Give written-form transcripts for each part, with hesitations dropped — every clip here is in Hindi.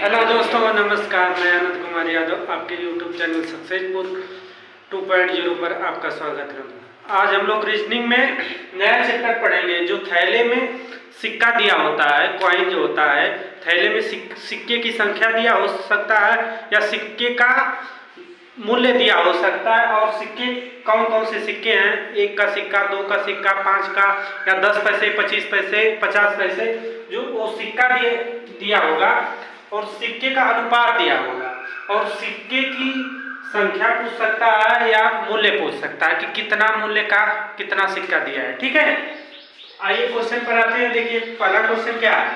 हेलो दोस्तों, नमस्कार। मैं आनंद कुमार यादव आपके यूट्यूब चैनल सक्सेसफुल 2.0 पर आपका स्वागत है। आज हम लोग रीजनिंग में नया चैप्टर पढ़ेंगे जो थैले में सिक्का दिया होता है, कॉइन जो होता है। थैले में सिक्के की संख्या दिया हो सकता है या सिक्के का मूल्य दिया हो सकता है। और सिक्के कौन कौन से सिक्के हैं, 1 का सिक्का, 2 का सिक्का, 5 का या 10 पैसे, 25 पैसे, 50 पैसे, जो वो सिक्का दिया होगा और सिक्के का अनुपात दिया होगा और सिक्के की संख्या पूछ सकता है या मूल्य पूछ सकता है कि कितना मूल्य का कितना सिक्का दिया है। ठीक है, आइए क्वेश्चन पर आते हैं। देखिए पहला क्वेश्चन क्या है।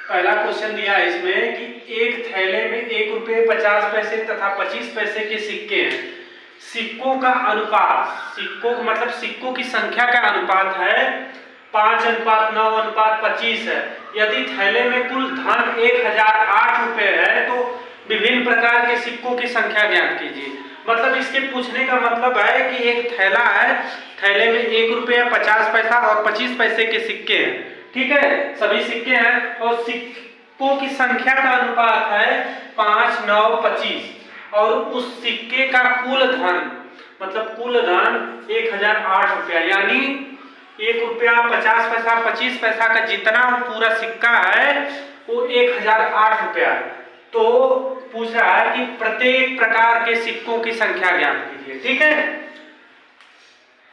पहला क्वेश्चन दिया है इसमें कि एक थैले में 1 रुपये 50 पैसे तथा 25 पैसे के सिक्के हैं। सिक्कों का अनुपात, सिक्कों मतलब सिक्कों की संख्या का अनुपात है 5:9:25 है। यदि थैले में कुल धन 1008 रुपये है तो विभिन्न प्रकार के सिक्कों की संख्या ज्ञात कीजिए। मतलब इसके पूछने का मतलब है कि एक थैला है, थैले में 1 रुपया 50 पैसा और 25 पैसे के सिक्के हैं। ठीक है, सभी सिक्के हैं और सिक्कों की संख्या का अनुपात है 5:9:25 और उस सिक्के का कुल धन मतलब कुल धन 1008 रुपया, यानी 1 रुपया 50 पैसा 25 पैसा का जितना पूरा सिक्का है वो 1008 रुपया है। तो पूछ रहा है कि प्रत्येक प्रकार के सिक्कों की संख्या ज्ञात कीजिए। ठीक है,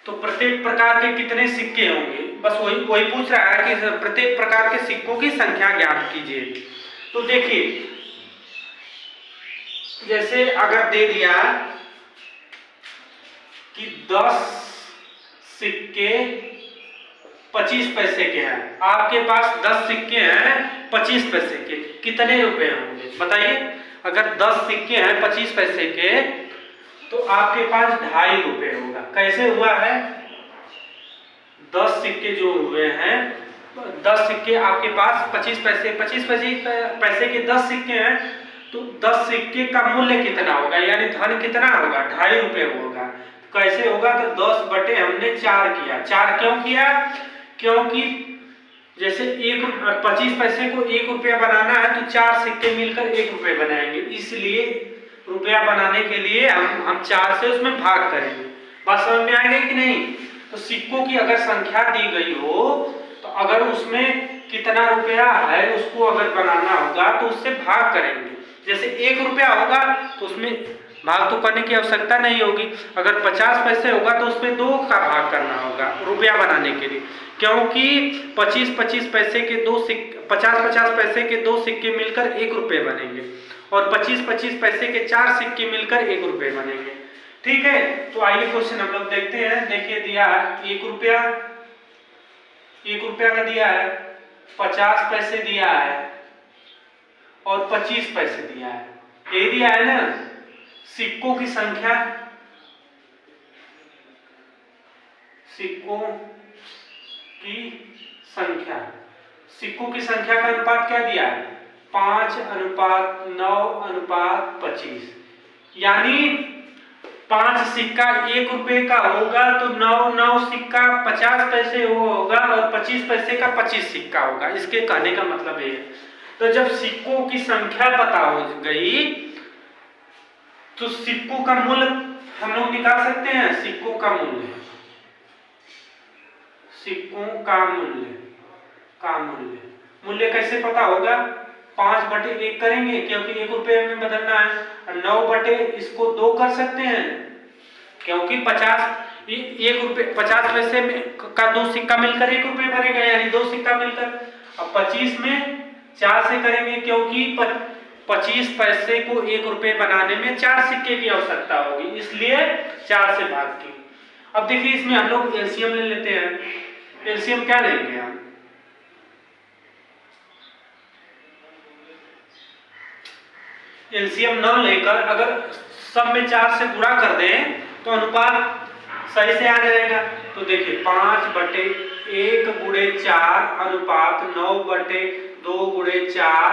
तो प्रत्येक प्रकार के कितने सिक्के होंगे, बस वही पूछ रहा है कि प्रत्येक प्रकार के सिक्कों की संख्या ज्ञात कीजिए। तो देखिए, जैसे अगर दे दिया कि 10 सिक्के 25 पैसे के हैं, आपके पास 10 सिक्के हैं 25 पैसे के, कितने रुपए होंगे बताइए। अगर 10 सिक्के हैं 25 पैसे के तो आपके पास 2.5 रुपये होगा। कैसे हुआ है, 10 सिक्के जो हुए हैं, 10 सिक्के आपके पास 25 पैसे के 10 सिक्के हैं तो 10 सिक्के का मूल्य कितना होगा, यानी धन कितना होगा, 2.5 रुपये होगा। कैसे होगा, तो 10 बटे हमने 4 किया। 4 क्यों किया, क्योंकि जैसे 25 पैसे को 1 रुपया बनाना है तो 4 सिक्के मिलकर 1 रुपये बनाएंगे, इसलिए रुपया बनाने के लिए हम 4 से उसमें भाग करेंगे। बात समझ में आएगी कि नहीं। तो सिक्कों की अगर संख्या दी गई हो तो अगर उसमें कितना रुपया है उसको अगर बनाना होगा तो उससे भाग करेंगे। जैसे 1 रुपया होगा तो उसमें भाग तो करने की आवश्यकता नहीं होगी। अगर 50 पैसे होगा तो उसमें 2 का भाग करना होगा रुपया बनाने के लिए, क्योंकि 25-25 पैसे के 2 सिक्के, 50-50 पैसे के 2 सिक्के मिलकर 1 रुपये बनेंगे और 25-25 पैसे के 4 सिक्के मिलकर 1 रुपये बनेंगे। ठीक है, तो आइए क्वेश्चन हम लोग देखते हैं। देखिए दिया है 1 रुपया का दिया है, 50 पैसे दिया है और 25 पैसे दिया है, ये दिया है ना। सिक्कों की संख्या, सिक्कों की संख्या का अनुपात क्या दिया है, 5:9:25, यानी 5 सिक्का 1 रुपये का होगा तो 9 सिक्का 50 पैसे होगा और 25 पैसे का 25 सिक्का होगा। इसके कहने का मतलब ये है। तो जब सिक्कों की संख्या पता हो गई तो सिक्कों का मूल्य हम लोग निकाल सकते हैं। सिक्कों का मूल्य कैसे पता होगा, 5/1 करेंगे क्योंकि 1 रुपये में बदलना है, और 9 इसको 2 कर सकते हैं क्योंकि 50 पैसे में का 2 सिक्का मिलकर 1 रुपये बनेगा, यानी 2 सिक्का मिलकर। अब 25 में 4 से करेंगे क्योंकि 25 पैसे को 1 रुपये बनाने में 4 सिक्के की आवश्यकता होगी, इसलिए 4 से भाग की। अब देखिए इसमें हम लोग एलसीएम ले लेते हैं। एलसीएम क्या लेंगे हम, एलसीएम न लेकर अगर सब में 4 से गुणा कर दें तो अनुपात सही से आ जाएगा। तो देखिए 5/1 × 4 अनुपात 9/2 × 4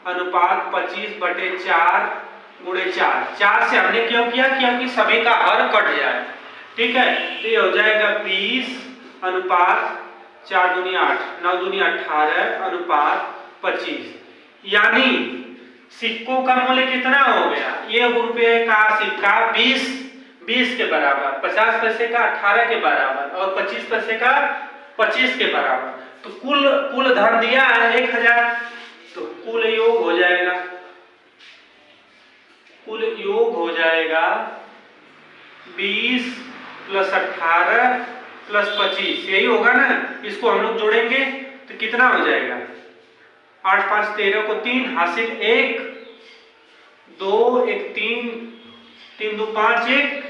अनुपात 25/4 × 4। 4 से हमने क्यों किया, क्योंकि सभी का हर कट जाए। ठीक है, तो ये हो जाएगा 20 अनुपात 4 दूनी 8, 9 दूनी 18 अनुपात 25। यानी सिक्कों का मूल्य कितना हो गया? 1 रुपये का सिक्का 20 के बराबर, 50 पैसे का 18 के बराबर और 25 पैसे का 25 के बराबर। तो कुल धन दिया है 1000, तो कुल योग हो जाएगा, कुल योग हो जाएगा 20 + 18 + 25, यही होगा ना। इसको हम लोग जोड़ेंगे तो कितना हो जाएगा? 8 5 13 को 3 हासिल 1 2 1 3 3 2 5 1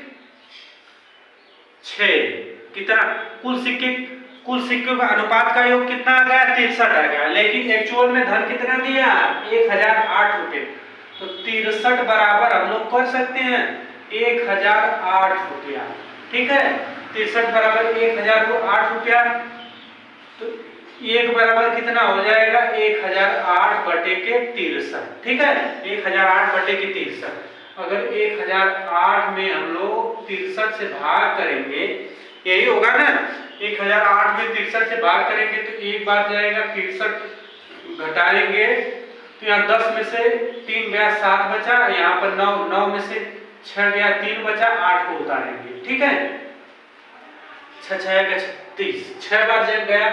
6। कितना कुल सिक्कों का अनुपात का योग कितना आ गया? 63 आ गया। लेकिन एक्चुअल में धन कितना दिया? 1008 रुपये। तो 63 बराबर हम लोग कर सकते हैं 1008 रुपया। ठीक है, 63 बराबर 1008 रुपया। तो 1 बराबर कितना हो जाएगा? 1008 बटे के 63। ठीक है, 1008 बटे के 63। अगर 1008 में हम लोग 63 से भाग करेंगे, यही होगा ना। 1008 में 63 से भाग करेंगे तो एक बार जाएगा, 63 घटाएंगे तो यहाँ 10 में से 3 गया 7 बचा, यहाँ पर 9 में से 6 गया 3 बचा, 8 को उतारेंगे। ठीक है, 6 6 36, 6 बार जब गया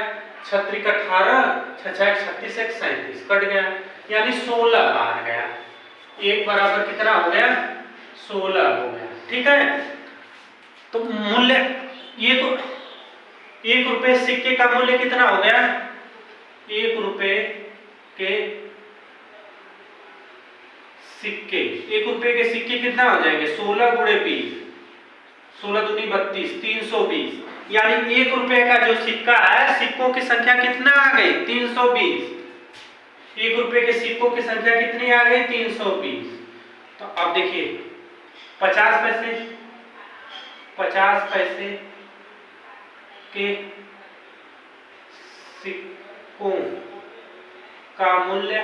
6 3 18, 6 6 36 1 37 कट गया, यानी 16 बार गया। 1 बराबर कितना हो गया? 16 हो गया। ठीक है, तो मूल्य ये तो 1 रुपये सिक्के का मूल्य कितना हो गया? 1 रुपये के सिक्के, 1 रुपये के सिक्के कितना हो जाएंगे? 16 × 20, 16 दूनी 32, 320। यानी 1 रुपये का जो सिक्का है, सिक्कों की संख्या कितना आ गई? 320। 1 रुपये के सिक्कों की संख्या कितनी आ गई? 320। तो अब देखिए 50 पैसे के सिक्कों का मूल्य,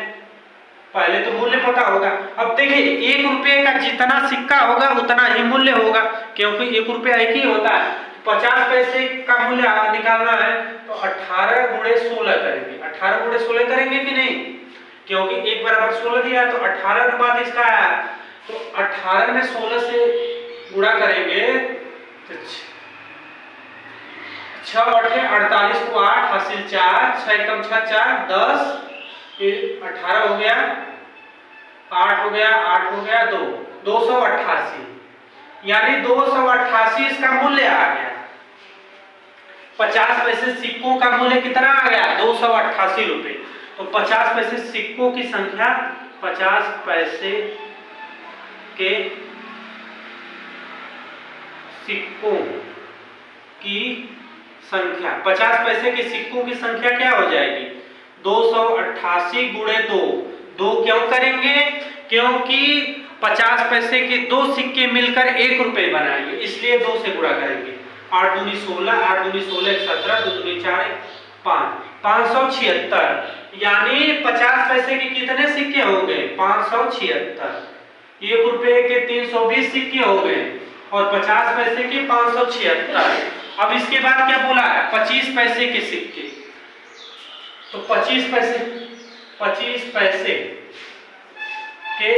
पहले तो मूल्य पता होगा। अब देखिए 1 रुपये का जितना सिक्का होगा उतना ही मूल्य होगा, क्योंकि 1 रुपया एक ही होता है। 50 पैसे का मूल्य निकालना है तो 18 × 16 करेंगे। 18 × 16 करेंगे कि नहीं? क्योंकि 1 बराबर 16 दिया है, तो 18 अनुपात इसका है, तो 18 में 16 से गुणा करेंगे तो 6 8 48 को 8 हासिल 4, 6 कम 6 4 10, फिर 18 हो गया, 8 हो गया, 8 हो गया 2, 288। यानी 288 इसका मूल्य आ गया। 50 पैसे सिक्कों का मूल्य कितना आ गया? 288 रुपये। तो 50 पैसे सिक्कों की संख्या, 50 पैसे के सिक्कों की संख्या, 50 पैसे के सिक्कों की संख्या क्या हो जाएगी? 288 × 2। 2 क्यों करेंगे? क्योंकि 50 पैसे के 2 सिक्के मिलकर 1 रुपये बनाएंगे, इसलिए 2 से गुणा करेंगे। 8 दूनी 16, 8 दूनी 16 17, 2 दूनी 4 5, 576। यानी 50 पैसे के कितने सिक्के हो गए? 576। 1 रुपये के 320 सिक्के हो गए और 50 पैसे के 576। अब इसके बाद क्या बोला है? 25 पैसे के सिक्के। तो 25 पैसे के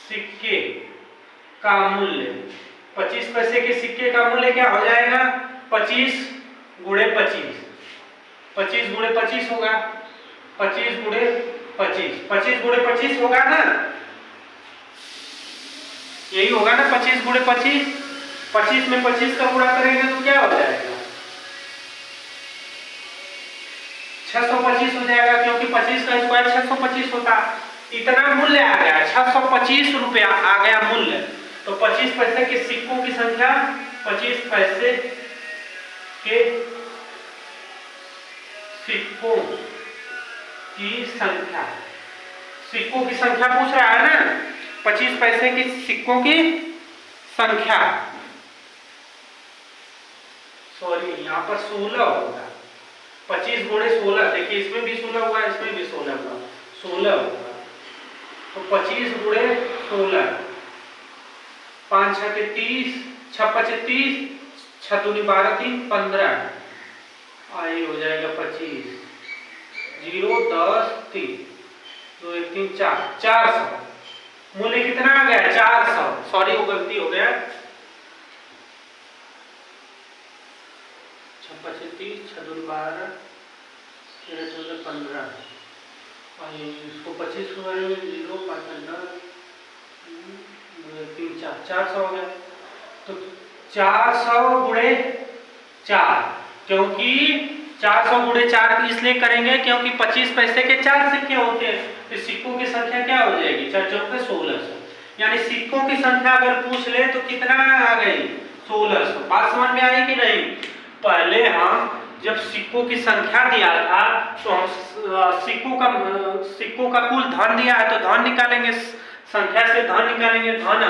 सिक्के का मूल्य, 25 पैसे के सिक्के का मूल्य क्या हो जाएगा? 25 × 25, 25 × 25 होगा, 25 × 25, 25 × 25 होगा ना, यही होगा ना। 25 × 25, 25 में 25 का गुणा करेंगे तो क्या हो जाएगा? 625 हो जाएगा, क्योंकि 25 का स्क्वायर 625 होता। इतना मूल्य आ गया, 625 रुपया आ गया मूल्य। तो 25 पैसे के सिक्कों की संख्या, 25 पैसे के सिक्कों की संख्या, सिक्कों की संख्या पूछ रहा है ना। 25 पैसे के सिक्कों की संख्या, सॉरी यहाँ पर 16 होगा। 25 × 16, देखिए इसमें भी 16 हुआ, इसमें भी 16 हुआ, 16 होगा। तो 25 × 16, 5 6 के 30, 6 5 30, 6 दूनी 12 3 15, आई हो जाएगा 25। 0 10 3 2 1 3 4 400। मूल्य कितना आ गया? 400। सॉरी वो गलती हो गया। 26 30 6 12 13 14 15 और इसको 25 को 0 5 10 3 4 400 हो गया। तो 400 गुणे 4, क्योंकि 400 गुणे 4 इसलिए करेंगे क्योंकि 25 पैसे के 4 सिक्के होते हैं। तो सिक्कों की संख्या क्या हो जाएगी? 4 4 पे 1600। यानी सिक्कों की संख्या अगर पूछ ले तो कितना आ गई? 1600। बात समझ में आई कि नहीं? पहले हम जब सिक्कों की संख्या दिया था तो हम सिक्कों का कुल धन दिया है तो धन निकालेंगे, संख्या से धन निकालेंगे। धन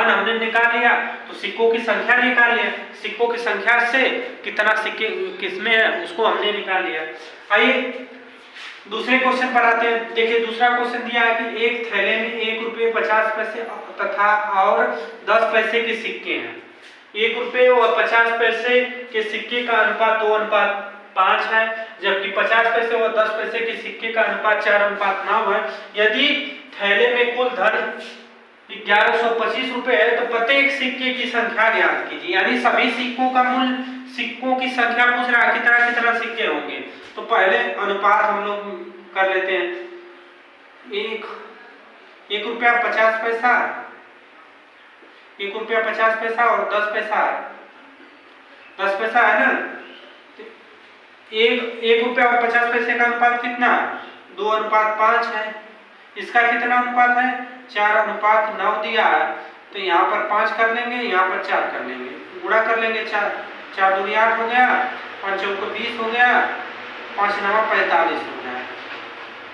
हमने निकाल लिया तो सिक्कों की संख्या निकाल लिया, सिक्कों की संख्या से कितना सिक्के किसमें है उसको हमने निकाल लिया। आइए दूसरे क्वेश्चन पर आते हैं। देखिए दूसरा क्वेश्चन दिया है कि एक थैले में 1 रुपये 50 पैसे तथा और 10 पैसे के सिक्के हैं। 1 रुपये और 50 पैसे के सिक्के का अनुपात 2:5 है, जबकि 50 पैसे और 10 पैसे के सिक्के का अनुपात 4:9 है। यदि थैले में कुल धन 1125 रुपए है तो प्रत्येक सिक्के की संख्या ज्ञात कीजिए। यानी सभी सिक्कों का मूल्य, सिक्कों की संख्या पूछ रहा है कितना कितना सिक्के होंगे। तो पहले अनुपात हम लोग कर लेते हैं। 1 रुपया 50 पैसा, 1 रुपया 50 पैसा और 10 पैसा, 10 पैसा है ना। 1 रुपया और 50 पैसे का अनुपात कितना? 2:5 है। इसका कितना अनुपात है? 4:9 दिया है तो यहाँ पर 5 कर लेंगे, यहाँ पर 4 कर लेंगे, गुणा कर लेंगे। 4 दूनी 8 हो गया, 5 चौको 20 हो गया, 5 9 45 हो गया।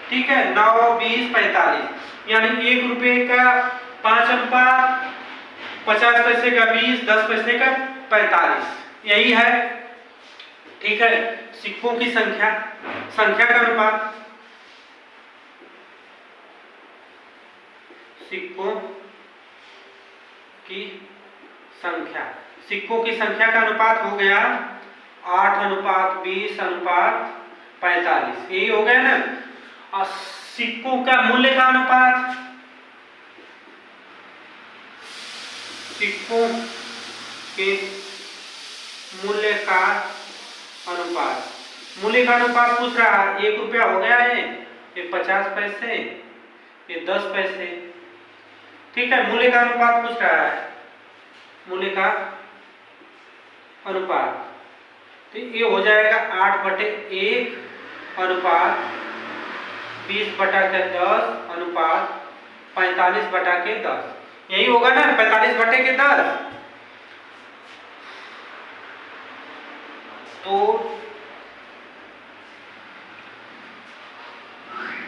ठीक है, 9 20 45। यानी 1 रुपये का 5:50 पैसे का 20, 10 पैसे का 45, यही है। ठीक है, सिक्कों की संख्या, संख्या का अनुपात, सिक्कों की संख्या, सिक्कों की संख्या का अनुपात हो गया 8:20:45, यही हो गया ना। और सिक्कों का मूल्य का अनुपात, सिक्कों के मूल्य का अनुपात, मूल्य का अनुपात पूछ रहा है। 1 रुपया हो गया है, ये 50 पैसे, ये 10 पैसे। ठीक है, मूल्य का अनुपात पूछ रहा है, मूल्य का अनुपात। तो ये हो जाएगा 8/1 अनुपात 20/10 अनुपात 45/10, यही होगा ना, 45/10। तो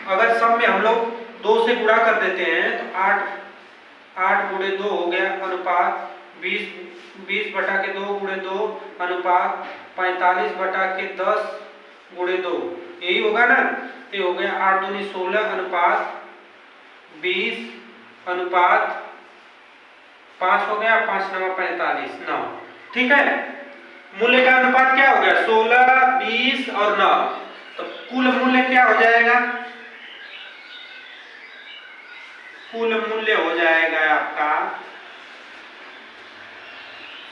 अगर सब में हम लोग 2 से गुणा कर देते हैं तो 8 गुणे 2 हो गया अनुपात 20/2 गुणे 2 अनुपात 45/10 गुणे 2, यही होगा ना। ये हो गया 8 दूनी 16 अनुपात 20 अनुपात 5 हो गया, 5 9 45 9। ठीक है, मूल्य का अनुपात क्या हो गया? 16 20 और 9। तो कुल मूल्य क्या हो जाएगा? कुल मूल्य हो जाएगा आपका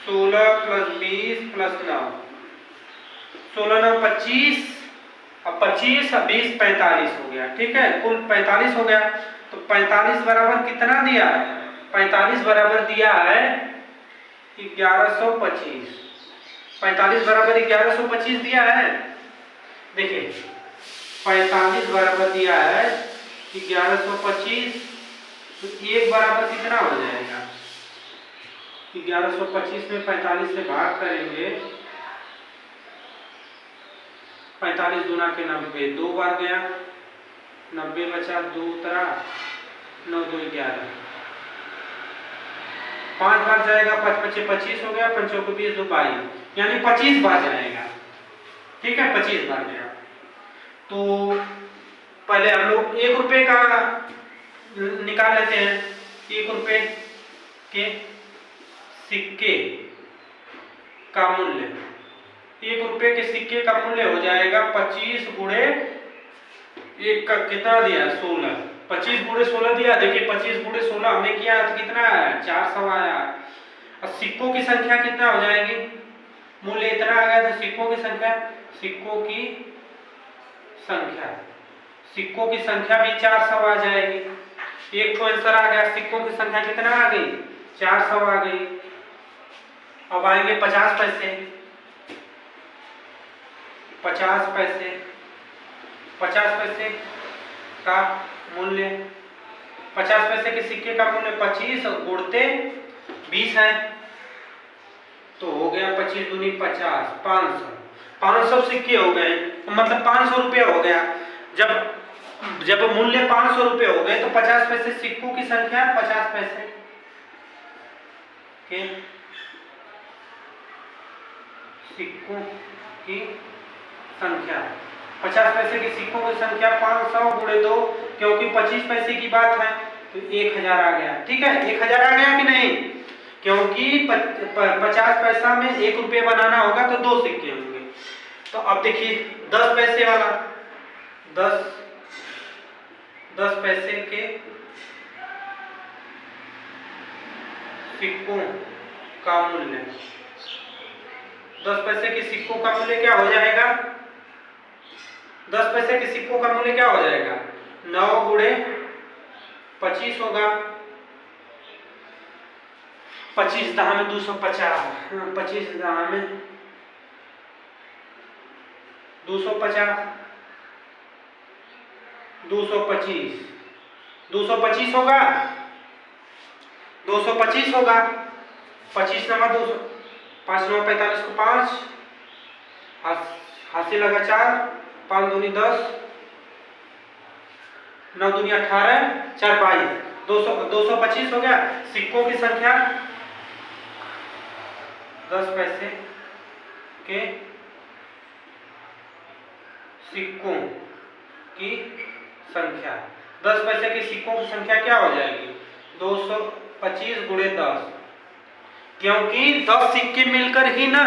16 + 20 + 9, 16 9 25 और 25 और 20 45 हो गया। ठीक है, कुल 45 हो गया। तो 45 बराबर कितना दिया है? 45 बराबर दिया है 1125। 45 बराबर 1125 दिया है। देखिए 45 बराबर दिया है 1125, तो 1 बराबर कितना हो जाएगा? 1125 में 45 से भाग करेंगे, 45 दूना के 90, 2 बार गया, 90 बचा, 2 उतरा, 9 2 11, 5 बार जाएगा, 5 5 25 हो गया, 5 चौको 20 2 22, यानी 25 बार जाएगा। ठीक है, 25 बार गया। तो पहले हम लोग 1 रुपये का निकाल लेते हैं। 1 रुपये के सिक्के का मूल्य, 1 रुपये के सिक्के का मूल्य हो जाएगा 25 गुणे एक का कितना दिया 16, 25 गुणे 16 दिया। देखिए 25 गुणे 16 हमने किया तो कितना आया 400 आया। अब सिक्कों की संख्या कितना हो जाएगी, मूल्य इतना आ गया तो सिक्कों की संख्या, सिक्कों की संख्या, सिक्कों की संख्या भी 400 आ जाएगी। एक तो आंसर आ गया, सिक्कों की संख्या कितना आ गई 400 आ गई। अब आएंगे 50 पैसे, 50 पैसे, 50 पैसे का मूल्य, 50 पैसे के सिक्के का मूल्य 25 और गुणते 20 है तो हो गया 25 दूनी 50, 500, 500 सिक्के हो गए, मतलब 500 रुपये हो गया। जब मूल्य 500 रुपये हो गए तो 50 पैसे सिक्कों की संख्या 50 पैसे के सिक्कों की संख्या, 50 पैसे के सिक्कों की संख्या 500 गुणे 2, क्योंकि 25 पैसे की बात है तो 1000 आ गया। ठीक है 1000 आ गया कि नहीं, क्योंकि 50 पैसा में 1 रुपये बनाना होगा तो 2 सिक्के होंगे। तो अब देखिए 10 पैसे वाला, 10 पैसे के सिक्कों का मूल्य, 10 पैसे के सिक्कों का मूल्य क्या हो जाएगा, 10 पैसे के सिक्कों का मूल्य क्या हो जाएगा 9 गुणे 25 होगा, 25 दहा में 250, 25 दहा में 250, 225, 225 होगा, 225 होगा, 25 नमा 200, 5 9 45 को 5, हाथ से लगा 4, 5 दूनी 10, 9 दूनी 18, 4 22, 225 हो गया। सिक्कों की संख्या 10 पैसे के सिक्कों की संख्या, 10 पैसे के सिक्कों की संख्या क्या हो जाएगी 225 गुणे 10, क्योंकि 10 सिक्के मिलकर ही ना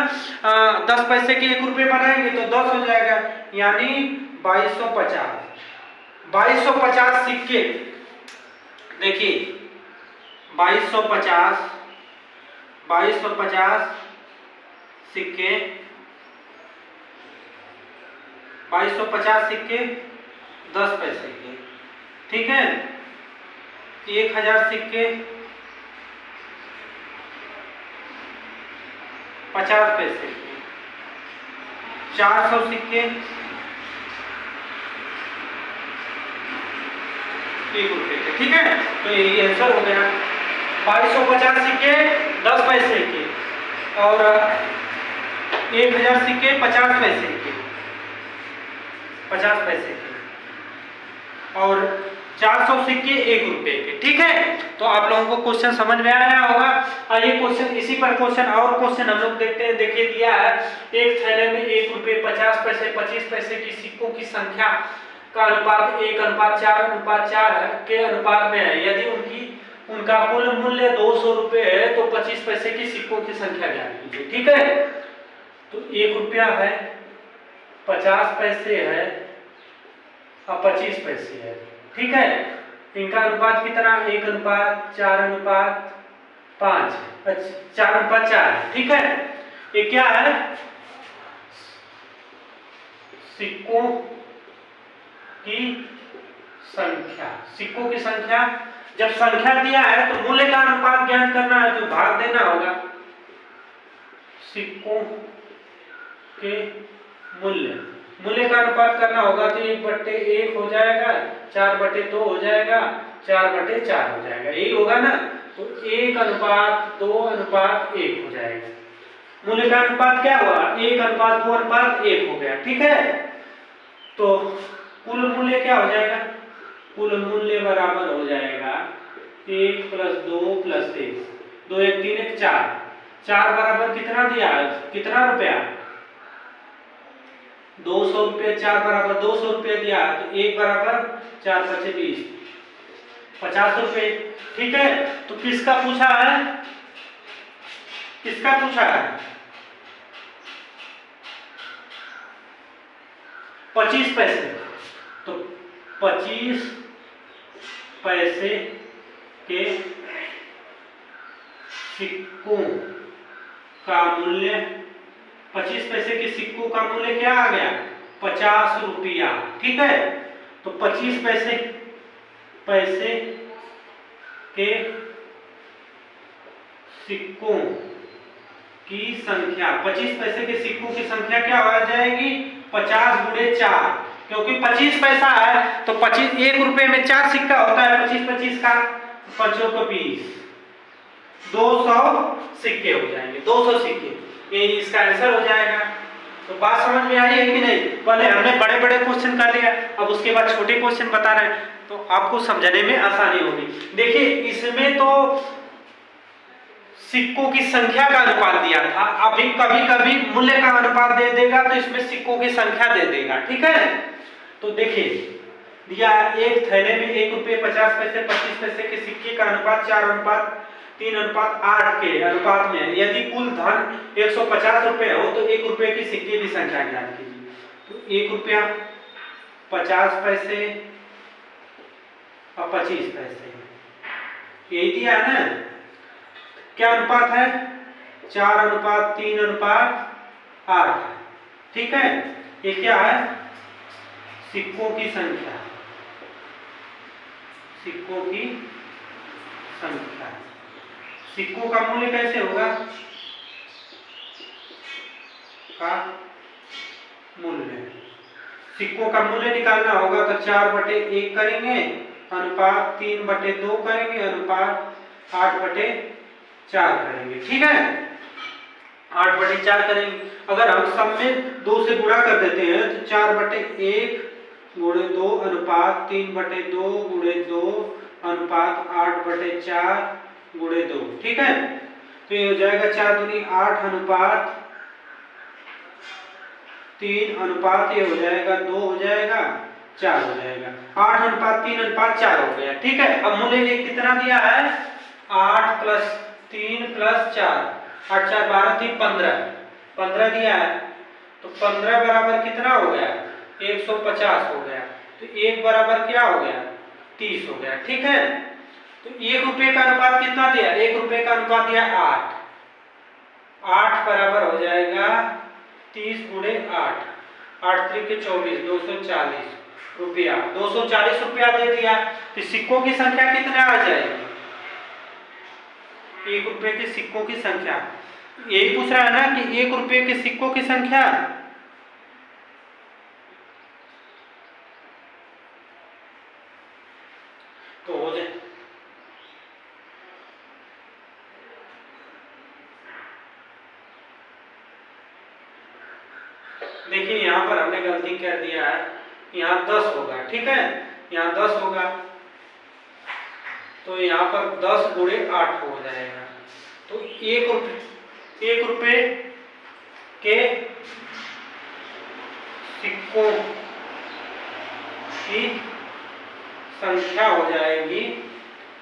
10 पैसे के 1 रुपये बनाएंगे तो 10 हो जाएगा, यानी 2250, 2250 सिक्के। देखिए 2250 सिक्के, 2250 सिक्के 10 पैसे के, ठीक है। 1000 सिक्के 50 पैसे के, 400 सिक्के 1 रुपये के, ठीक है। तो ये आंसर हो गया 2250 सिक्के 10 पैसे के और 1000 सिक्के 50 पैसे के, 50 पैसे के और 400 सिक्के 1 रुपये के, ठीक है। तो आप लोगों को क्वेश्चन समझ में आया होगा। और ये क्वेश्चन इसी पर क्वेश्चन और क्वेश्चन हम लोग देखते हैं। देखिए दिया है एक थैले में 1 रुपये 50 पैसे 25 पैसे की सिक्कों की संख्या का अनुपात 1:4:4 के अनुपात में है। यदि उनका कुल मूल्य 200 रुपये है तो 25 पैसे की सिक्कों की संख्या ज्ञात कीजिए, ठीक है। तो 1 रुपया है, 50 पैसे है और 25 पैसे है, ठीक है। इनका अनुपात कितना 1:4:5, 4:4, ठीक है। ये क्या है सिक्कों की संख्या, सिक्कों की संख्या। जब संख्या दिया है तो मूल्य का अनुपात ज्ञात करना है तो भाग देना होगा। सिक्कों के मूल्य का अनुपात करना होगा तो 1/1 हो जाएगा, 4/2 हो जाएगा, 4/4 हो जाएगा, यही होगा ना। तो 1:2:1 हो जाएगा। मूल्य का अनुपात क्या हुआ 1:2:1 हो गया, ठीक है। तो कुल मूल्य क्या हो जाएगा, कुल मूल्य बराबर हो जाएगा 1 + 2 + 1, 2 1 3 1 4, 4 बराबर कितना दिया कितना रुपया 200 रुपये, 4 बराबर 200 रुपये दिया तो 1 बराबर 4 × 5 = 20, 50 रुपये, ठीक है। तो किसका पूछा है, किसका पूछा है 25 पैसे। तो 25 पैसे के सिक्कों का मूल्य, 25 पैसे के सिक्कों का मूल्य क्या आ गया? 50 रुपया। ठीक है, तो 25 पैसे के सिक्कों की संख्या, 25 पैसे के सिक्कों की संख्या क्या हो जाएगी? 50 गुणे 4, क्योंकि 25 पैसा है तो 25, 1 रुपए में 4 सिक्का होता है, 25 का 5 को 20, 200 सिक्के हो जाएंगे, 200 सिक्के, ये इसका आंसर हो जाएगा। तो बात समझ में आई है कि नहीं? पहले हमने बड़े बड़े क्वेश्चन कर लिया, अब उसके बाद छोटे क्वेश्चन बता रहे हैं, तो आपको समझने में आसानी होगी। देखिए इसमें तो सिक्कों की संख्या का अनुपात दिया था, अभी कभी कभी मूल्य का अनुपात दे देगा तो इसमें सिक्कों की संख्या दे देगा। ठीक है, तो देखिए दिया एक थैले में 1 रुपये 50 पैसे 25 पैसे के सिक्के का अनुपात 4:3:8 के अनुपात में है। यदि कुल धन 150 रुपए हो तो 1 रुपये की सिक्के की संख्या ज्ञात कीजिए। तो 1 रुपया 50 पैसे और 25 पैसे, यही दिया है ना। क्या अनुपात है? 4:3:8। ठीक है, ये क्या है? सिक्कों की संख्या, सिक्कों की संख्या। सिक्कों का मूल्य कैसे होगा? का मूल्य, सिक्कों का मूल्य निकालना होगा तो 4/1 करेंगे, अनुपात 3/2 करेंगे, अनुपात 8/4 करेंगे। ठीक है, 8/4 करेंगे। अगर हम सब में 2 से गुणा कर देते हैं तो 4/1 गुणे 2 अनुपात 3/2 गुणे 2 अनुपात 8/4 गुणे 2। ठीक है, तो ये हो जाएगा 4 दूनी 8 अनुपात 3 अनुपात ये हो जाएगा 2 हो जाएगा 4 हो जाएगा, 8:3:4 हो गया। ठीक है, अब मूल्य ये कितना दिया है? 8 + 3 + 4, 8 4 12 3 15 दिया है, तो 15 बराबर कितना हो गया? 150 हो गया। तो 1 बराबर क्या हो गया? 30 हो गया। ठीक है, तो 1 रुपये का अनुपात कितना दिया? 1 रुपये का अनुपात दिया 8, 8 बराबर हो जाएगा 30 गुणे 8, 8 3 के 24, 240 रुपया, 240 रुपया दे दिया। तो सिक्कों की संख्या कितना आ जाएगी? 1 रुपये के सिक्कों की संख्या, यही पूछ रहा है ना कि 1 रुपये के सिक्कों की संख्या। तो हो जाए, देखिए यहां पर हमने गलती कर दिया है, यहाँ 10 होगा। ठीक है, यहाँ 10 होगा, तो यहाँ पर 10 गुणे 8 हो जाएगा। तो 1 रुपये के सिक्कों की संख्या हो जाएगी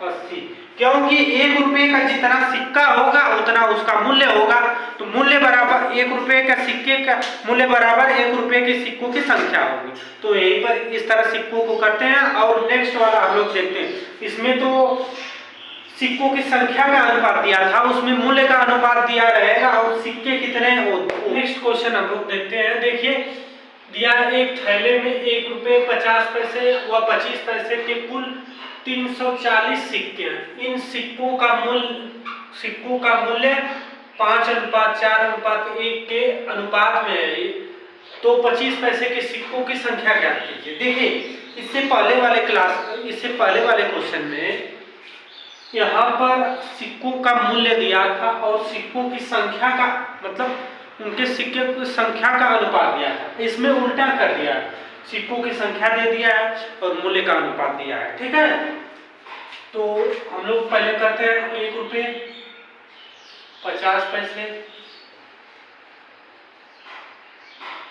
80, क्योंकि 1 रुपये का जितना सिक्का होगा उतना उसका मूल्य होगा। तो मूल्य बराबर 1 रुपये का सिक्के का मूल्य बराबर 1 रुपये के सिक्कों की संख्या होगी। तो यहीं पर इस तरह सिक्कों को करते हैं। और नेक्स्ट वाला हम लोग देखते हैं, इसमें तो सिक्कों की संख्या का अनुपात दिया था, उसमें मूल्य का अनुपात दिया रहेगा और सिक्के कितने हो। नेक्स्ट क्वेश्चन हम लोग देखते हैं। देखिए दिया एक थैले में 1 रुपये 50 पैसे व 25 पैसे के कुल 340 सिक्के हैं। इन सिक्कों का मूल्य 5:4:1 के अनुपात में है। तो 25 पैसे के सिक्कों की संख्या ज्ञात कीजिए। देखिए इससे पहले वाले क्वेश्चन में यहाँ पर सिक्कों का मूल्य दिया था और सिक्कों की संख्या का मतलब उनके सिक्के की संख्या का अनुपात दिया था। इसमें उल्टा कर दिया, सिक्कों की संख्या दे दिया है और मूल्य का अनुपात दिया है। ठीक है, तो हम लोग पहले करते हैं 1 रुपये 50 पैसे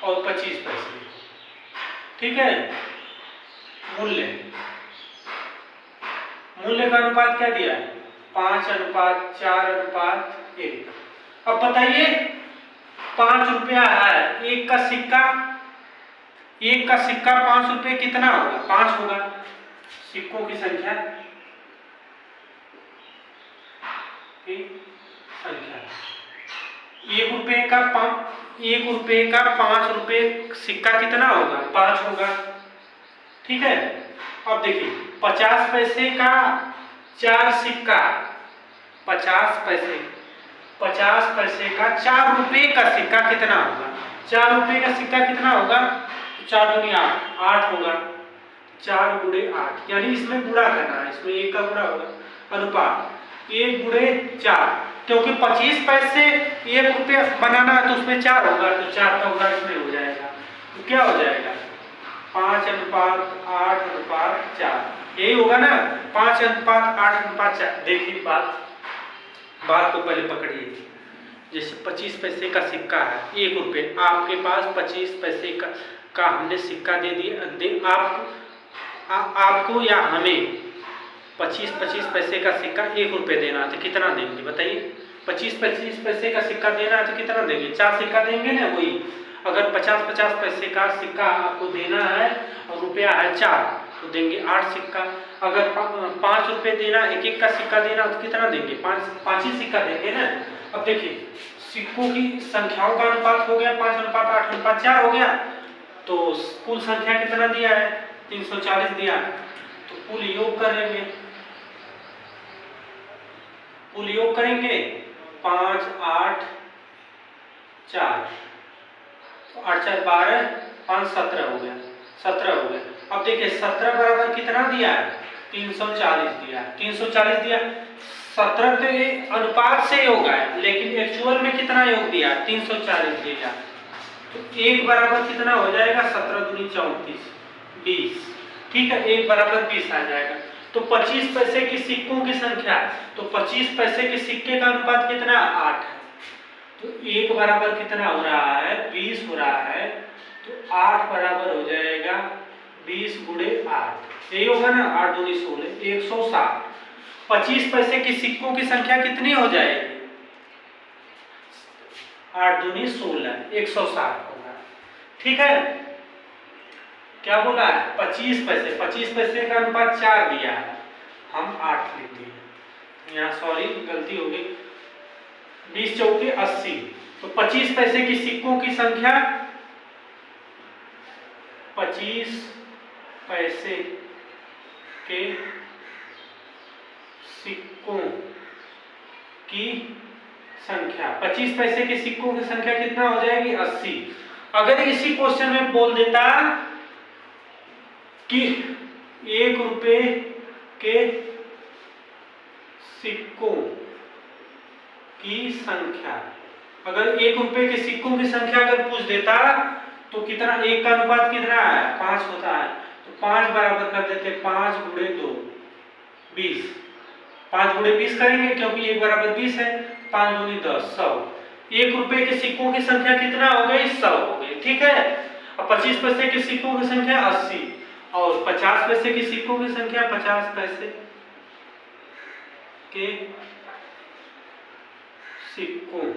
और 25 पैसे। ठीक है, मूल्य का अनुपात क्या दिया है? 5:4:1। अब बताइए 5 रुपया है, 1 का सिक्का एक का सिक्का 5 रुपए कितना होगा? 5 होगा। सिक्कों की संख्या एक रुपए का 5 रुपए सिक्का कितना होगा? 5 होगा। ठीक है। अब देखिए 50 पैसे का 4 सिक्का, 50 पैसे का 4 रुपए का सिक्का कितना होगा? 4 रुपए का सिक्का कितना होगा? 4 दूनी 8, 8 होगा। 4 गुणे 8, यानी इसमें गुणा करना है, इसमें 1 का गुणा होगा। अनुपात 1 गुणे 4, क्योंकि 25 पैसे 1 रुपये बनाना है तो उसमें 4 होगा, तो 4 का गुणा इसमें हो जाएगा। तो क्या हो जाएगा? 5:8:4, यही होगा ना? 5:8:4। देखिए बात को पहले पकड़िए। जैसे 25 पैसे का सिक्का है, 1 रुपये, आपके पास 25 पैसे का हमने सिक्का दे दिया। आपको या हमें 25 पैसे का सिक्का 1 रुपये देना है तो कितना देंगे बताइए? 25 पैसे का सिक्का देना है तो कितना देंगे? 4 सिक्का देंगे ना। वही अगर 50 पैसे का सिक्का आपको देना है और रुपया है 4 तो देंगे 8 सिक्का। अगर 5 रुपये देना, एक का सिक्का देना तो कितना देंगे? 5 ही सिक्का देंगे ना। अब देखिए सिक्कों की संख्याओं का अनुपात हो गया 5:8:4 हो गया। तो कुल संख्या कितना दिया है? 340 दिया। तो कुल योग करेंगे 5, 8, 4, तो 8 4 12, 5 17 हो गया, 17 हो गया। अब देखिए 17 बराबर कितना दिया है? 340 दिया। 340 दिया, 17 तो ये अनुपात से योग है, लेकिन एक्चुअल में कितना योग दिया? 340 दिया। तो 1 बराबर कितना हो जाएगा? 17 दूनी 34, 20। ठीक है, 1 बराबर 20 आ जाएगा। तो 25 पैसे की सिक्कों की संख्या, तो 25 पैसे के सिक्के का अनुपात कितना? 8 है। तो 1 बराबर कितना हो रहा है? 20 हो रहा है। तो 8 बराबर हो जाएगा 20 गुणे 8, यही होगा ना? 8 दूनी 16, 160। 25 पैसे की सिक्कों की संख्या कितनी हो जाएगी? 8 दूनी 16, 160 होगा। ठीक है, क्या बोला है? 25 पैसे का अनुपात 4 दिया है, हम 8 लिख दिए यहाँ, सॉरी गलती हो गई। 20 चौके 80। तो 25 पैसे की सिक्कों की संख्या, 25 पैसे के सिक्कों की संख्या, 25 पैसे के सिक्कों की संख्या कितना हो जाएगी? 80। अगर इसी क्वेश्चन में बोल देता कि 1 रुपये के सिक्कों की संख्या, अगर 1 रुपये के सिक्कों की संख्या अगर पूछ देता तो कितना? 1 का अनुपात कितना है? 5 होता है। तो 5 बराबर कर देते, 5 गुणे 2, 20। 5 गुणे 20 करेंगे क्योंकि 1 बराबर 20 है। 5 दूनी 10, 100। 1 रुपये के सिक्कों की संख्या कितना हो गई? 100 हो गई। ठीक है। अब 25 पैसे के सिक्कों की संख्या 80 और 50 पैसे के सिक्कों की संख्या, 50 पैसे के सिक्कों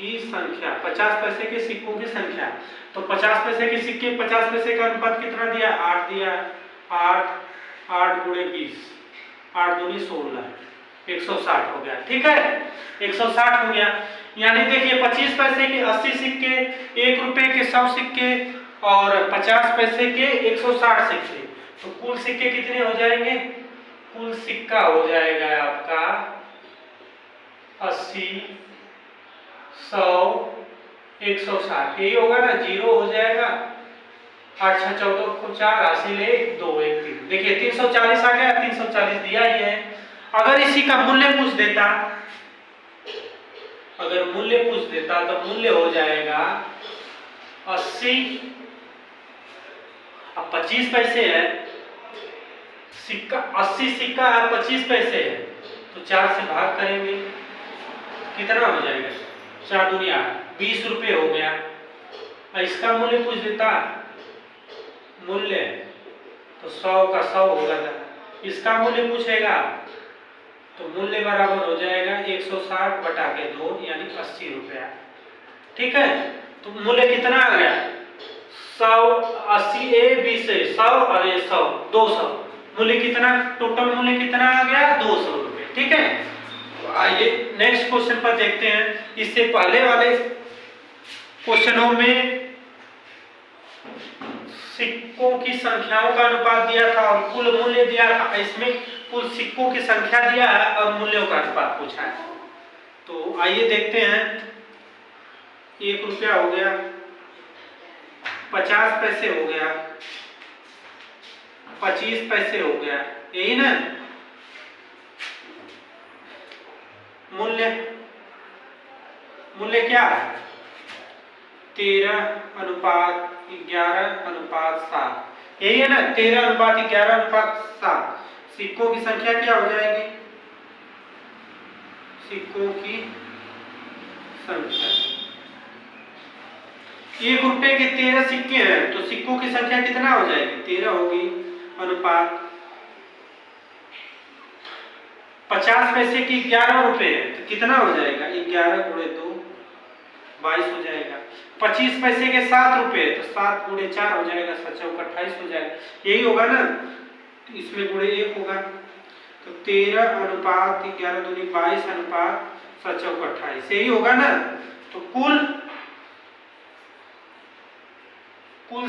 की संख्या, 50 पैसे के सिक्कों की संख्या। तो 50 पैसे के सिक्के, 50 पैसे का अनुपात कितना दिया? 8 दिया। 8 गुणे 20, 8 दूनी 16, 160 हो गया। ठीक है, 160 हो गया। यानी देखिए 25 पैसे के 80 सिक्के, 1 रुपये के 100 सिक्के और 50 पैसे के 160 सिक्के। तो कुल सिक्के कितने हो जाएंगे? कुल सिक्का हो जाएगा आपका 80, 100, 160, यही होगा ना? 0 हो जाएगा। 8 6 14 को 4, हासिल 1 2 1 3। देखिए 340 आ गया, 340 दिया ही है। अगर इसी का मूल्य पूछ देता, अगर मूल्य पूछ देता तो मूल्य हो जाएगा 80। अब 25 पैसे है सिक्का, 80 सिक्का है, 25 पैसे है, तो 4 से भाग करेंगे, कितना हो जाएगा? 4 दूनी 8, 20 रुपये हो गया। इसका मूल्य पूछ देता, मूल्य तो 100 का 100 होगा था। इसका मूल्य पूछेगा तो मूल्य बराबर हो जाएगा 160 बटा के 2, यानी 80 रुपया। ठीक है, तो मूल्य कितना आ गया? 180 ए 20 है 100 और ये 100 200 मूल्य कितना, टोटल मूल्य कितना आ गया 200 रुपये। ठीक है, तो आइए नेक्स्ट क्वेश्चन पर देखते हैं। इससे पहले वाले क्वेश्चनों में सिक्कों की संख्याओं का अनुपात दिया था और कुल मूल्य दिया था, इसमें कुल सिक्कों की संख्या दिया है और मूल्यों का अनुपात पूछा है। तो आइए देखते हैं। 1 रुपया हो गया, 50 पैसे हो गया, 25 पैसे हो गया, यही ना। मूल्य क्या है 13:11:7, यही है ना। 13:11:7 सिक्कों की संख्या क्या हो जाएगी, सिक्कों की संख्या 1 रुपए के 13 सिक्के हैं तो सिक्कों की संख्या कितना हो जाएगी 13 होगी, अनुपात 50 पैसे की 11 रुपए है तो कितना हो जाएगा 11 × 2 22 हो जाएगा। 25 पैसे के 7 रुपए तो 7 × 4 हो जाएगा, 7 × 28 हो जाएगा, यही होगा ना। तो इसमें × 1 होगा तो 13:11 दूनी 22 अनुपात 7 × 28 यही होगा ना। तो कुल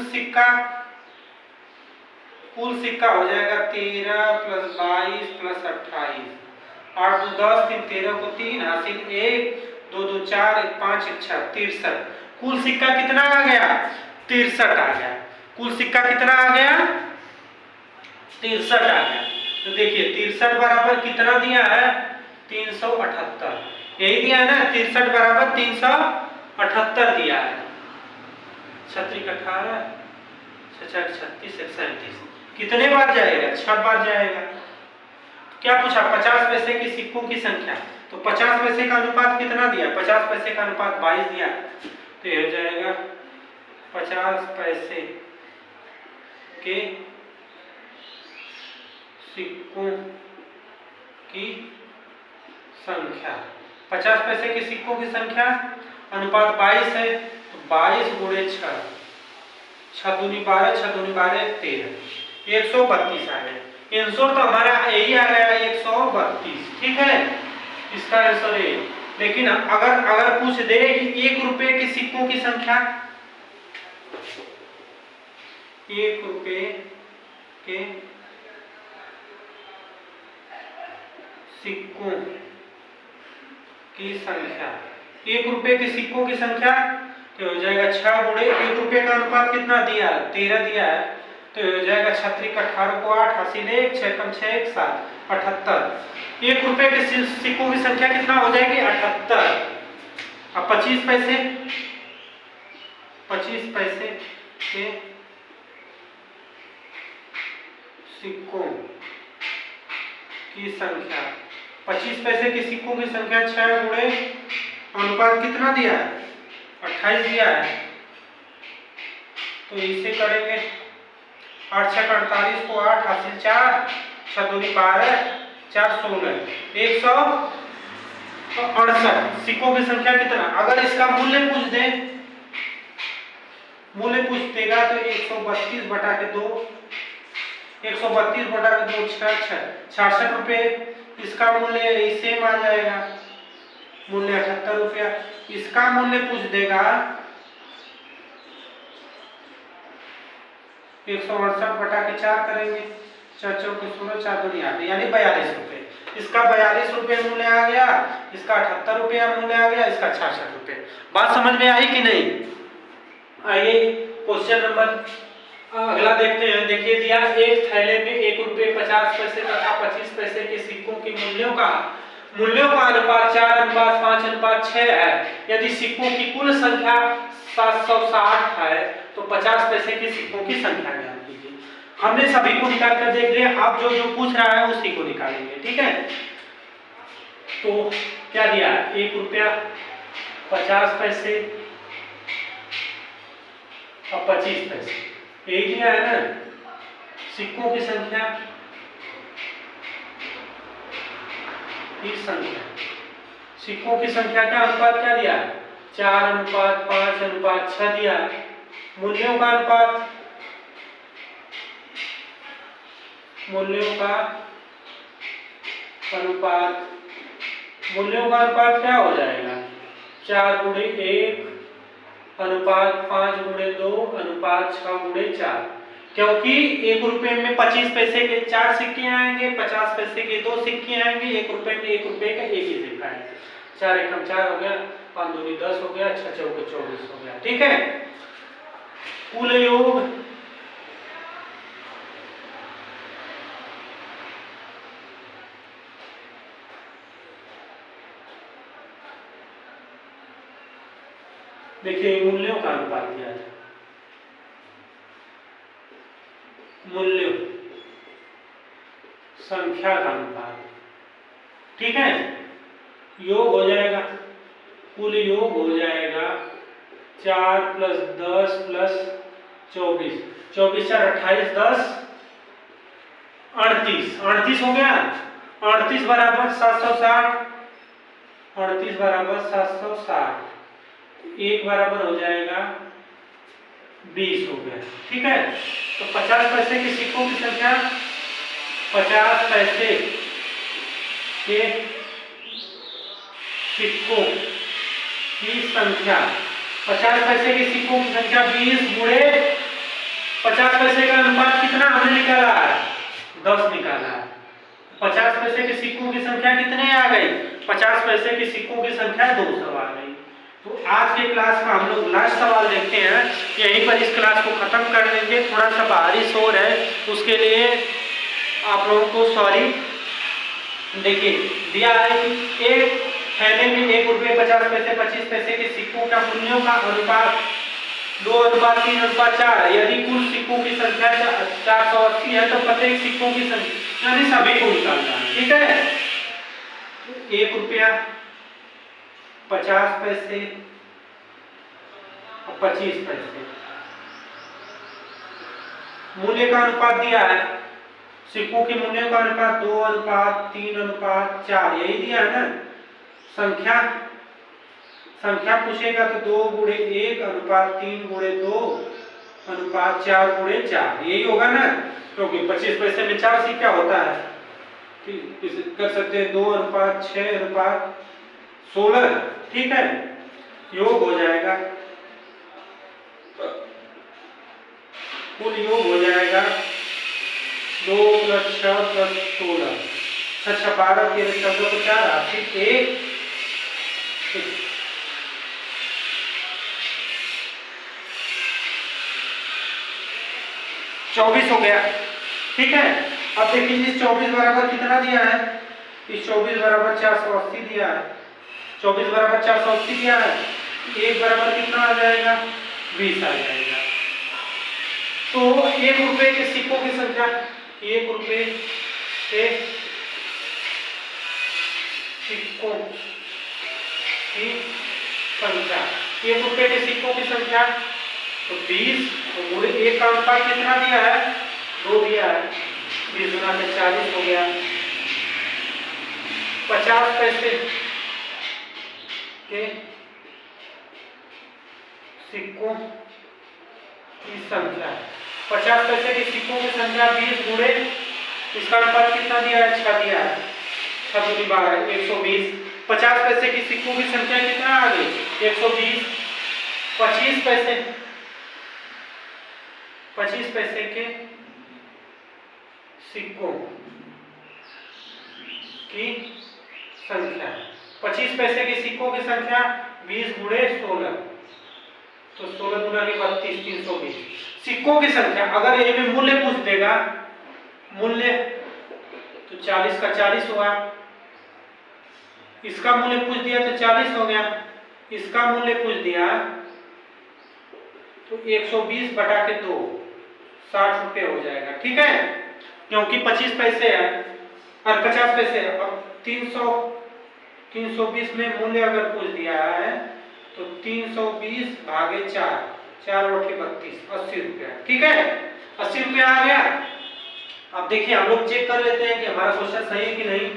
सिक्का हो जाएगा 13 + 22 + 28, 8 × 2 = 10, 3 × 13 को 3 हासिल 1, 2 × 2 = 4, 1 × 5 = 6, 63। कुल सिक्का कितना आ गया 63 आ गया। कुल सिक्का कितना आ गया 63 आ गया। तो देखिए 63 बराबर कितना दिया है 378, यही दिया है ना। 63 बराबर 378 दिया है। 36 18 66 36 37 कितने बार जाएगा 6 बार जाएगा। क्या पूछा 50 पैसे की सिक्कों की संख्या, तो 50 पैसे का अनुपात कितना दिया 50 पैसे का अनुपात 22 दिया, तो ये हो जाएगा 50 पैसे के सिक्कों की संख्या, 50 पैसे के सिक्कों की संख्या अनुपात 22 है तो 22 × 6, 6 दूनी 12, 6 दूनी 12 13, 132 आ गया। आंसर तो हमारा यही आ गया 132। ठीक है, इसका आंसर है। लेकिन अगर पूछ दे कि 1 रुपए के सिक्कों की संख्या, 1 रुपए के सिक्कों की संख्या, 1 रुपए के सिक्कों की संख्या तो हो जाएगा 6 × 1 रुपए का अनुपात कितना दिया 13 दिया है, तो हो जाएगा 36 × 18 को 8 हासिल 1, 6 × 6 = 7, 78। 1 रुपए के सिक्कों की संख्या कितना हो जाएगी 78। अब 25 पैसे के सिक्कों की संख्या, 25 पैसे के सिक्कों की संख्या 6 × अनुपात कितना दिया है 28 दिया है, तो इसे करेंगे 8 × 6 = 48 को 8 हासिल 4, 6 दूनी 12, 4 16, 168 सिक्कों की संख्या कितना। अगर इसका मूल्य पूछ देगा तो 132/2, 132/2 66 रुपये। इसका मूल्य सेम आ जाएगा, मूल्य 78 रुपया। इसका मूल्य पूछ देगा 168/4 करेंगे, 4 × 4 = 16, 4 दूनी 8 यानी 42 रुपये। इसका 42 रुपये मूल्य आ गया, इसका 78 रुपया मूल्य आ गया, इसका 66 रुपये। बात समझ में आई कि नहीं। आइए क्वेश्चन नंबर अगला देखते हैं। देखिए दिया एक थैले में 1 रुपये 50 पैसे तथा 25 पैसे के सिक्कों के मूल्यों का अनुपात 4:5:6 है। यदि सिक्कों की कुल संख्या 760 है तो 50 पैसे के सिक्कों की संख्या ज्ञात कीजिए। हमने सभी को निकाल कर देख लिया, आप जो पूछ रहा है उसी को निकालेंगे। ठीक है, तो क्या दिया 1 रुपया 50 पैसे और 25 पैसे, यही दिया है ना। सिक्कों की संख्या सिक्कों की संख्या का अनुपात क्या दिया 4:5:6 दिया। मूल्यों का अनुपात, मूल्यों का अनुपात, मूल्यों का अनुपात क्या हो जाएगा? 4:1 अनुपात 5:2 अनुपात 6:4। क्योंकि 1 रुपए में 25 पैसे के 4 सिक्के आएंगे, 50 पैसे के 2 सिक्के आएंगे, 1 रुपए में 1 रुपए का 1 ही सिक्का है। 4 एकम 4 हो गया, 5 दूनी 10 हो गया, 6 चौके 24 हो गया। ठीक है, कुल योग देखिए मूल्यों का अनुपात दिया था, मूल्य संख्या का अनुपात। ठीक है, योग हो जाएगा, कुल योग हो जाएगा 4 + 10 + 24, 24 4 28 10 38, 38 हो गया। 38 बराबर 760, 38 बराबर 760, 1 बराबर हो जाएगा 20 हो गया। ठीक है, तो 50 पैसे के सिक्कों की संख्या, 50 पैसे के सिक्कों की संख्या, 50 पैसे के सिक्कों की संख्या 20 गुणे 50 पैसे का अनुपात कितना हमने निकाला है? 10 निकाला है। 50 पैसे के सिक्कों की संख्या कितने आ गई? 50 पैसे के सिक्कों की संख्या 200 आ गई। तो आज के क्लास में हम लोग लास्ट सवाल देखते हैं, यहीं पर इस क्लास को खत्म कर देंगे। थोड़ा सा बाहरी शोर है, उसके लिए आप लोगों को सॉरी। देखिए दिया है कि एक थैले में 1 रुपये 50 पैसे 25 पैसे के सिक्कों का मूल्यों का अनुपात 2:3:4। यदि कुल सिक्कों की संख्या 480 है तो प्रत्येक सिक्कों की संख्या यानी सभी को निकालना है। ठीक है, 1 रुपया 50 पैसे और 25 पैसे, मूल्य का अनुपात दिया है, सिक्कों के मूल्यों का अनुपात 2:3:4, यही दिया है ना। संख्या संख्या पूछेगा तो 2:1 अनुपात 3:2 अनुपात 4:4, यही होगा ना, क्योंकि 25 पैसे में 4 सिक्का होता है। ठीक, कर सकते हैं 2:6:16। ठीक है, योग हो जाएगा, कुल योग हो जाएगा 2 + 6 + 16, 6 12 13 14 को 4 8 1 24 हो गया। ठीक है, अब देखिए इस 24 बराबर कितना दिया है? इस 24 बराबर 480 दिया है, 24 बराबर 480 दिया है, 1 बराबर कितना आ जाएगा? 20 आ जाएगा। तो 1 रुपए के सिक्कों की संख्या, 1 रुपए के सिक्कों की संख्या, 1 रुपए के सिक्कों की संख्या तो 20 गुणे 1 का अनुपात कितना दिया है? 2 दिया है, 20 गुना 40 हो गया। 50 पैसे के सिक्कों की संख्या, 50 पैसे के सिक्कों की संख्या 20 गुणे इसका अनुपात कितना दिया है? 6 दिया है, 6 दूनी 12 120। 50 पैसे की सिक्कों की संख्या कितना आ गई? 120। 25 पैसे के सिक्कों की संख्या, 25 पैसे के सिक्कों की संख्या 20 गुणे 16, तो 16 गुना 32 320। सिक्कों की संख्या अगर ये में मूल्य पूछ देगा, मूल्य तो 40 का 40 हुआ, इसका मूल्य पूछ दिया तो 40 हो गया, इसका मूल्य पूछ दिया तो 120/2 60 रुपये हो जाएगा। ठीक है, क्योंकि 25 पैसे है और 50 पैसे है। अब 320 में मूल्य अगर पूछ दिया है तो 320/4, 4 × 32 80 रुपया। ठीक है, 80 रुपया आ गया। अब देखिए हम लोग चेक कर लेते हैं कि हमारा क्वेश्चन सही है कि नहीं।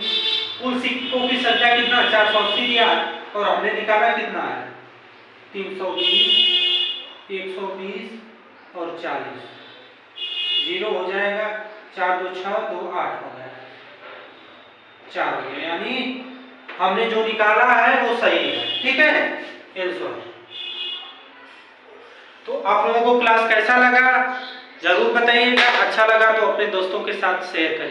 कुल सिक्कों की संख्या कितना? 480 दिया और हमने निकाला कितना है? 320, 120 और 40, 0 हो जाएगा, 4 2 6 2 8 हो गया, 4 हो गया, यानी हमने जो निकाला है वो सही है। ठीक है, आंसर। तो आप लोगों को क्लास कैसा लगा जरूर बताइएगा, अच्छा लगा तो अपने दोस्तों के साथ शेयर करिए।